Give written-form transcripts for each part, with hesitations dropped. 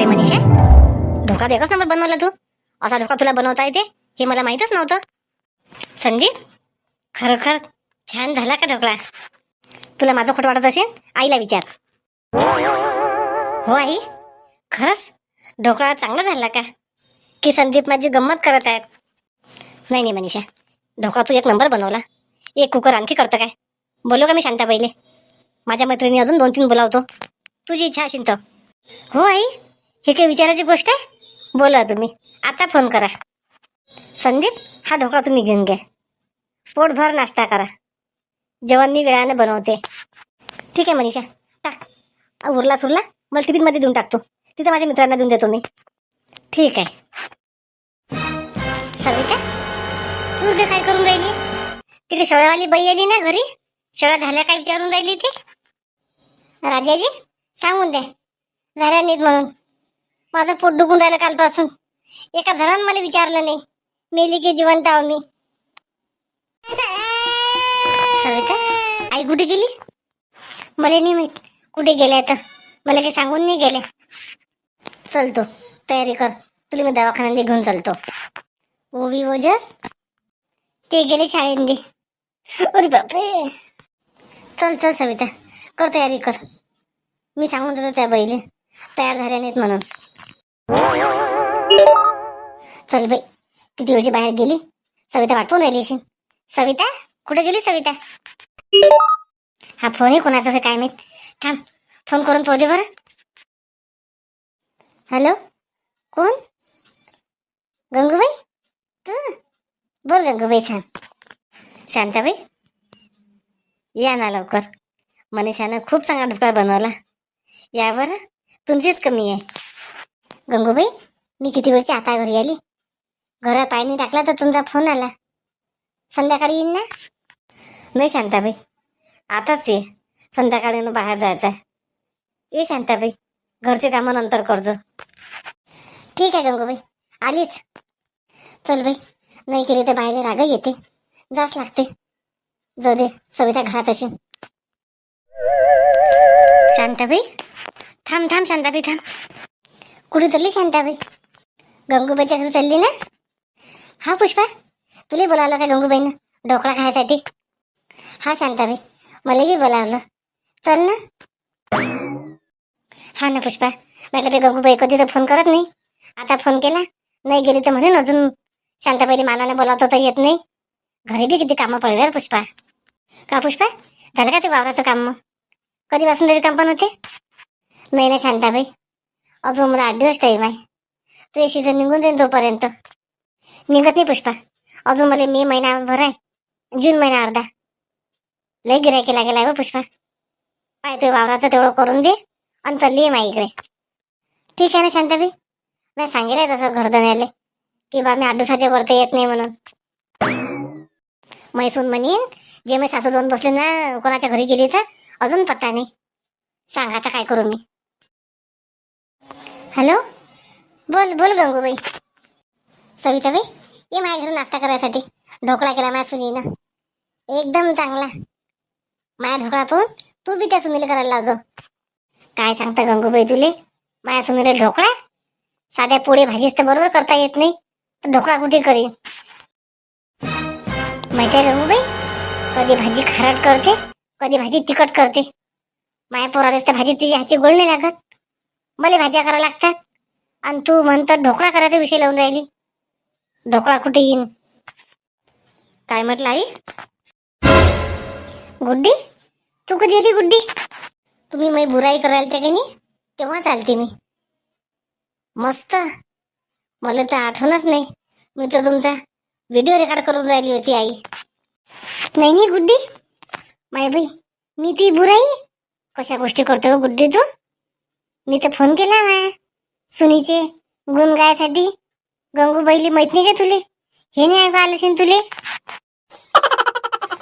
बापरे मनीषा, ढोकळा एकच नंबर बनवला तू. असा ढोकळा तुला बनवता येते हे मला माहीतच नव्हतं. संदीप, खरोखर छान झाला का ढोकळा? तुला माझं खोटं वाटत असेल आईला विचार. हो आई, खरंच ढोकळा चांगला झाला का? की संदीप माझी गंमत करत आहेत? नाही नाही मनीषा, ढोकळा तू एक नंबर बनवला. एक कुकर आणखी करतं काय? बोलू का मी शांताबाईले? माझ्या मैत्रिणी अजून 2-3 बोलावतो, तुझी इच्छा असेल तर. हो आई, हे काही विचारायची गोष्ट आहे? बोला तुम्ही, आता फोन करा. संदीप, हा ढोकळा तुम्ही घेऊन घ्या. पोटभर नाश्ता करा. जेवण मी वेळाने बनवते. ठीक आहे मनीषा, टाक. उरला सुरला मला टिफिनमध्ये देऊन टाकतो. तिथे माझ्या मित्रांना देऊन देतो मी. ठीक आहे. सविता, तू उभे काय करून राहिली? तिकडे शेळ्यावाली बाई आली ना घरी, शेळ्या झाल्या काय विचारून राहिली ती. राजाजी, सांगून द्या झाल्या नाहीत म्हणून. माझं पोट दुखून राहिलं कालपासून. एका जणांनी मला विचारलं नाही मेली की जिवंत आहो मी. सविता, आई कुठे गेली? मला नाही माहित कुठे गेल्या तर. मला काही सांगून नाही गेले. चलतो, तयारी कर, तुला मी दवाखान्यात घेऊन चालतो. ओवी ओजस ते गेले शाळेंदी. अरे बापरे. चल चल सविता, कर तयारी कर. मी सांगून देतो त्या बाईले तयार झाल्या नाहीत म्हणून. चल बाई, किती वेळची बाहेर गेली. सविता वाट पाहून राहिली असेल. सविता, कुठे गेली सविता? हा फोन आहे कोणाचा आहे काय माहित. थांब, फोन करून पाहू दे बरं. हॅलो, कोण? गंगूबाई, तू बोल. गंगूबाई थांब. शांताबाई, या ना लवकर. मनीषानं खूप चांगला ढोकळा बनवला. या बरं, तुमचीच कमी आहे. गंगूबाई, मी किती वेळची आता घरी आली. घरात पाणी टाकला तर तुमचा फोन आला. संध्याकाळी येईन ना? नाही शांताबाई, आताच ये. संध्याकाळी बाहेर जायचं आहे. ये शांताबाई, घरचे कामं नंतर करजो. ठीक आहे गंगूबाई, आलीच. चल बाई, नाही केली तर बाहेर राग येते, जास लागते. जाऊ दे, सविता घरात असेल. शांताबाई, थांब थांब शांताबाई थांब. कुठे चालली शांताबाई? गंगूबाईच्या घरी चालली ना? हा पुष्पा, तुला बोलावलं का गंगूबाईनं ढोकळा खायसाठी? हा शांताबाई, मलाही बोलावलं. चल ना. हा ना पुष्पा, म्हटलं ते गंगूबाई कधी तर फोन करत नाही. आता फोन केला, नाही गेली तर म्हणून अजून शांताबाईला मानाने बोलावतो तर येत नाही. घरी बी किती कामं पडले पुष्पा. का पुष्पा, झालं का ते वावराचं काम? मग कधीपासून तरी काम पण होते? नाही ना शांताबाई, अजून मला 8 दिवस टाईम आहे. तू हे सीझन निघून जाईन तोपर्यंत. निघत नाही पुष्पा, अजून मला मे महिनाभर आहे, जून महिना अर्धा. लय गिरायकी लागेल आहे पुष्पा. पाय तू वावराचं तेवढं करून दे आणि चालली आहे माझ्या इकडे. ठीक आहे ना शांताबाई, मी सांगेल तसं घरधण्याले की बा मी 8 दिवसाच्या वरती येत नाही म्हणून. मैसून म्हणीन जे मी सासू दोन बसले ना कोणाच्या घरी गेली तर अजून पत्ता नाही. सांग आता काय करू मी. हॅलो, बोल बोल गंगूबाई. सविताबाई, ये माझ्या घरी नाश्ता करायसाठी. ढोकळा केला माझ्या सुनीनं, एकदम चांगला. माझ्या ढोकळा पाहून तू बी त्या सुनीला करायला लावजो. काय सांगता गंगूबाई तुले, माझ्या सुनीला ढोकळा साध्या पोळी भाजीच तर बरोबर करता येत नाही, तर ढोकळा कुठे करीन? माहिती आहे गंगूबाई, कधी भाजी खारट करते, कधी भाजी तिखट करते. माझ्या पोराला तर भाजी तिची हातची गोड नाही लागत. मला भाज्या करायला लागतात आणि तू म्हणतात ढोकळा करायचा विषय लावून राहिली. ढोकळा कुठे येईन? काय म्हटलं आई? गुड्डी, तू कधी आली गुड्डी? तुम्ही मी बुराई करायला त्या की नाही तेव्हा चालते मी. मस्त, मला तर आठवणच नाही. मी तर तुमचा व्हिडिओ रेकॉर्ड करून राहिली होती आई. नाही नाही गुड्डी, माय बाई, मी ती बुराई कशा गोष्टी करते हो गुड्डी तू? मी तर फोन केला माया सुनीचे गुण गायसाठी. गंगूबाईली माहित नाही का तुले? हे नाही ऐकू आलं असेल तुले?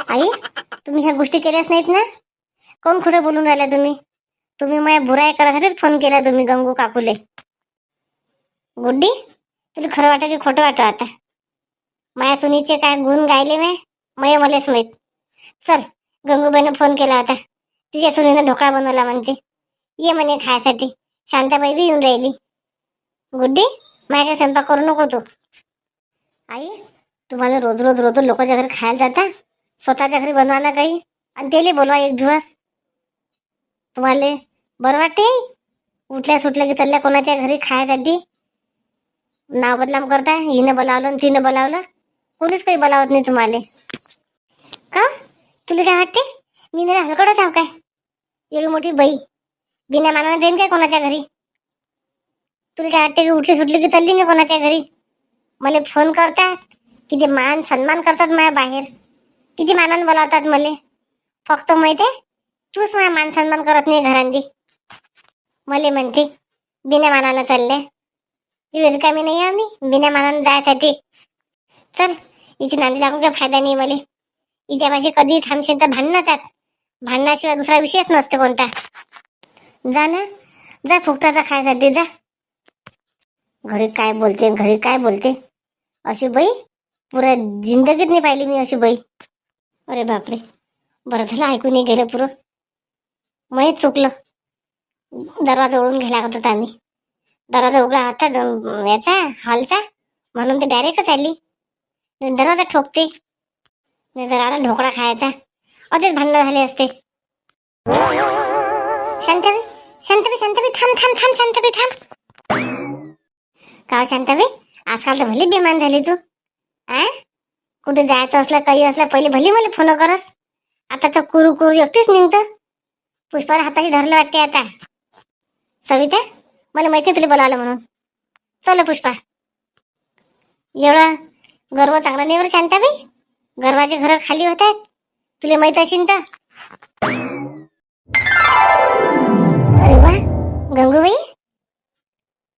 आई, तुम्ही ह्या गोष्टी केल्याच नाहीत ना? कोण खोटं बोलून राहिला तुम्ही? तुम्ही माझ्या बुराई करायसाठीच फोन केला तुम्ही गंगू काकूले. गुड्डी, तुला खरं वाटतं की खोटं वाटतं आता? माझ्या सुनीचे काय गुण गायले मलाच माहित. चल, गंगूबाईनं फोन केला होता, तिच्या सुनीनं ढोकळा बनवला म्हणते, ये म्हणे खायसाठी. शांताबाई बी येऊन राहिली. गुड्डी, माझ्या काय स्वयंपाक करू नको तू. आई, तुम्हाला रोज रोज रोज लोकांच्या घरी खायला जाता, स्वतःच्या घरी बनवा ना काही, आणि त्याला बोलवा एक दिवस. तुम्हाला बरं वाटते? उठल्या सुटल्या की चालल्या कोणाच्या घरी खायसाठी. नाव बदनाम करताय, हिनं बोलावलं आणि तिनं बोलावलं. कोणीच काही बोलावत नाही तुम्हाला. का तुला काय वाटते मी नाही हलकडच आहो काय? एवढी मोठी बाई बिना मानाने देईन काय कोणाच्या घरी? तुला काय वाटते की उठली सुटली की चालली नाही कोणाच्या घरी? मला फोन करतात, किती मान सन्मान करतात माझ्या बाहेर, किती मानाने बोलावतात मला. फक्त माहितीये तूच माझ्या मान सन्मान करत नाही घरांनी. मला म्हणते बिना मानानं चालले. ती रिकामी नाही आम्ही बिना मानानं जायसाठी. चल, हिची नांदी लागून काय फायदा नाही मला. हिच्यापाशी कधी थांबशील तर भांडणाचात, भांडणाशिवाय दुसरा विषयच नसते कोणता. जा ना, जा फुकटाचा खायसाठी जा. घरी काय बोलते घरी काय बोलते, अशी बाई पुऱ्या जिंदगीत नाही पाहिली मी अशी बाई. अरे बापरे, बरं झालं ऐकून नाही गेलं पुरं. माहीत चुकलं, दरवाजा उडून घ्यायला लागत होता आम्ही. दरवाजा उघडा होता याचा हॉलचा, म्हणून ते डायरेक्टच आली. दरवाजा ठोकते, नाही तर आला ढोकळा खायचा. असेच भांडणं झाले असते. शांताबाई, शांताबाई, शांताबाई, थांब थांब थांब, शांताबाई थांब. का शांताबाई, आजकाल तर भली बेमान झाली तू. आ, कुठे जायचं असलं काही असलं पहिले भली मला फोन करस. आता तर कुरू कुरू एकटीच निघतं. पुष्पाला हाताशी धरलं वाटते आता. सविता, मला माहिती तुला बोलावलं म्हणून. चल पुष्पा. एवढा गर्व चांगला नाही बरं शांताबाई. गर्वाचे घर खाली होतात, तुला माहित असेल तर. अरे वा गंगूबाई,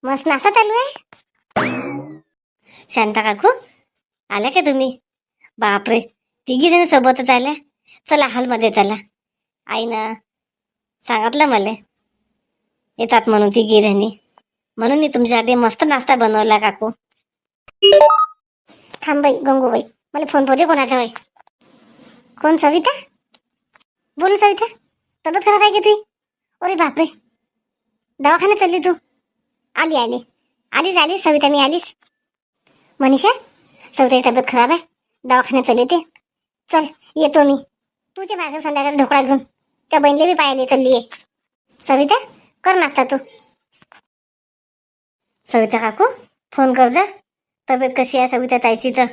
मस्त नाश्ता चालू आहे. शांता काकू, आल्या का तुम्ही? बापरे, तिघी जण सोबतच आल्या. चला हॉलमध्ये चला. आईनं सांगितलं मला येतात म्हणून तिघी जणी, म्हणून मी तुमच्यासाठी मस्त नाश्ता बनवला काकू. थांब बाई गंगूबाई, मला फोन पोते कोणाचा होय. कोण? सविता? बोल सविता, तब्येत खराब आहे की तुझी? अरे बापरे, दवाखान्यात चालली तू? आली आली आलीच आली सविता, मी आलीच. मनीषा, सविताची तब्येत खराब आहे, दवाखान्यात चालली ते. चल येतो मी. तुझ्या बाहेर संध्याकाळी ढोकळा घेऊन त्या बहिणीला बी पाहायला चालली आहे. सविता, कर नाश्ता तू. सविता काकू, फोन कर जा. तब्येत कशी आहे सविता ताईची तर?